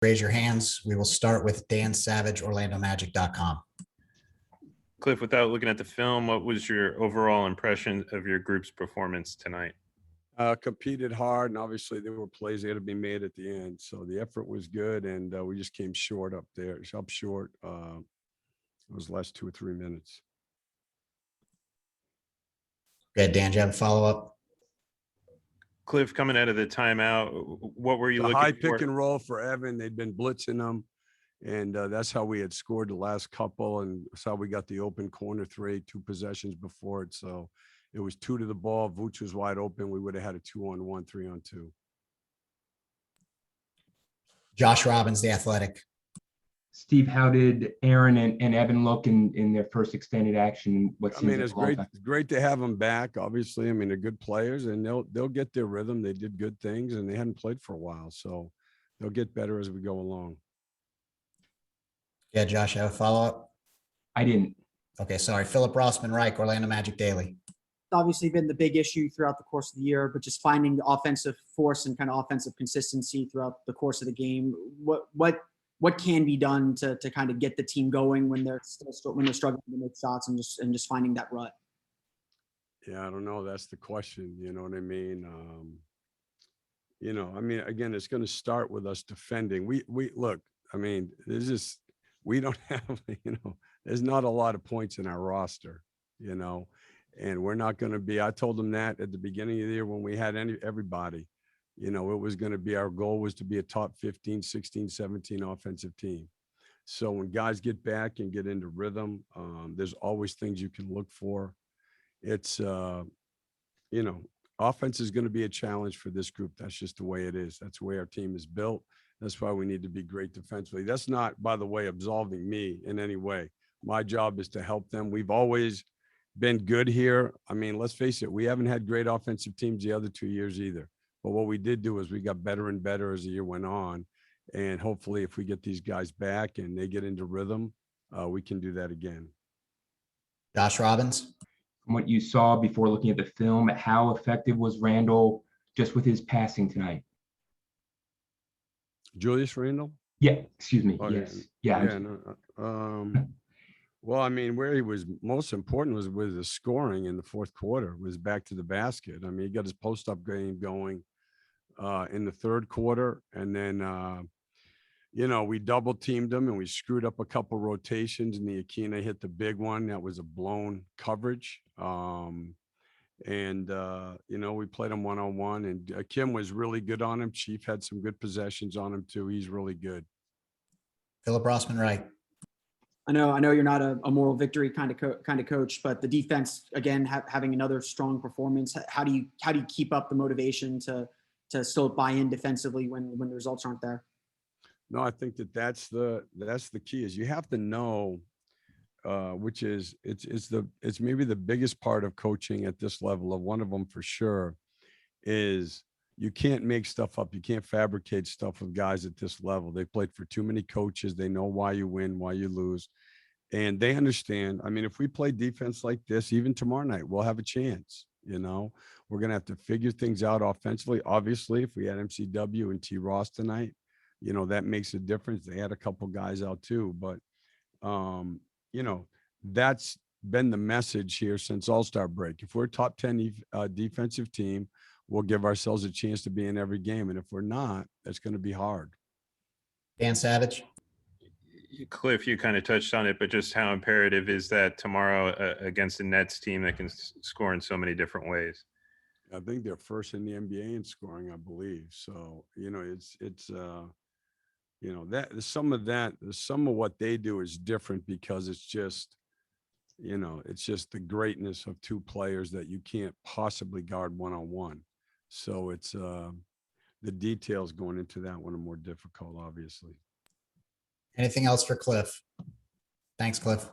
Raise your hands. We will start with Dan Savage, OrlandoMagic.com. Cliff, without looking at the film, what was your overall impression of your group's performance tonight? Competed hard, and obviously there were plays that had to be made at the end. So the effort was good, and we just came short up there. Up short. It was the last 2 or 3 minutes. Good, Dan. Do you have a follow-up? Cliff, coming out of the timeout, what were you looking high for? Pick and roll for Evan. They'd been blitzing them, and that's how we had scored the last couple, and that's how we got the open corner 2 possessions before it. So it was 2 to the ball. Vooch was wide open. We would have had a 2-on-1, 3-on-2. Josh Robbins, The Athletic. Steve, how did Aaron and Evan look in their first extended action? I mean, it's great. It's great to have them back. Obviously, I mean, they're good players, and they'll get their rhythm. They did good things, and they hadn't played for a while, so they'll get better as we go along. Yeah, Josh, have a follow-up? I didn't. Okay, sorry. Philip Rossman Reich, Orlando Magic Daily. Obviously been the big issue throughout the course of the year, but just finding the offensive force and kind of offensive consistency throughout the course of the game. What can be done to kind of get the team going when they're struggling to make shots and just finding that rut? Yeah, I don't know. That's the question. You know what I mean? I mean, again, it's going to start with us defending. We look, I mean, we don't have, there's not a lot of points in our roster, and we're not going to be, I told them that at the beginning of the year when we had everybody. It was going to be, our goal was to be a top 15, 16, 17 offensive team. So when guys get back and get into rhythm, there's always things you can look for. It's, offense is going to be a challenge for this group. That's just the way it is. That's the way our team is built. That's why we need to be great defensively. That's not, by the way, absolving me in any way. My job is to help them. We've always been good here. I mean, let's face it, we haven't had great offensive teams the other 2 years either. But what we did do is we got better and better as the year went on. And hopefully if we get these guys back and they get into rhythm, we can do that again. Josh Robbins. From what you saw before looking at the film, how effective was Randall just with his passing tonight? Julius Randle? Yeah, excuse me. Oh, yes. Yeah. Well, I mean, where he was most important was with the scoring in the fourth quarter, was back to the basket. I mean, he got his post-up game going in the third quarter. And then, we double teamed him and we screwed up a couple rotations, and the Akina hit the big one. That was a blown coverage. We played him one-on-one, and Kim was really good on him. Chief had some good possessions on him too. He's really good. Philip Rossman Reich. I know you're not a moral victory kind of coach, but the defense again having another strong performance. How do you keep up the motivation to still buy in defensively when the results aren't there? No, I think that's the key, is you have to know, which is it's maybe the biggest part of coaching at this level, of one of them for sure, is you can't make stuff up. You can't fabricate stuff with guys at this level. They played for too many coaches. They know why you win, why you lose. And they understand. I mean, if we play defense like this, even tomorrow night, we'll have a chance. We're going to have to figure things out offensively. Obviously, if we had MCW and T. Ross tonight, that makes a difference. They had a couple guys out too. But, that's been the message here since All-Star break. If we're a top 10 defensive team, we'll give ourselves a chance to be in every game. And if we're not, that's going to be hard. Dan Savage. Cliff, you kind of touched on it, but just how imperative is that tomorrow against the Nets team that can score in so many different ways? I think they're first in the NBA in scoring, I believe. So, it's some of what they do is different, because it's just the greatness of two players that you can't possibly guard one-on-one. So it's the details going into that one are more difficult, obviously. Anything else for Cliff? Thanks, Cliff.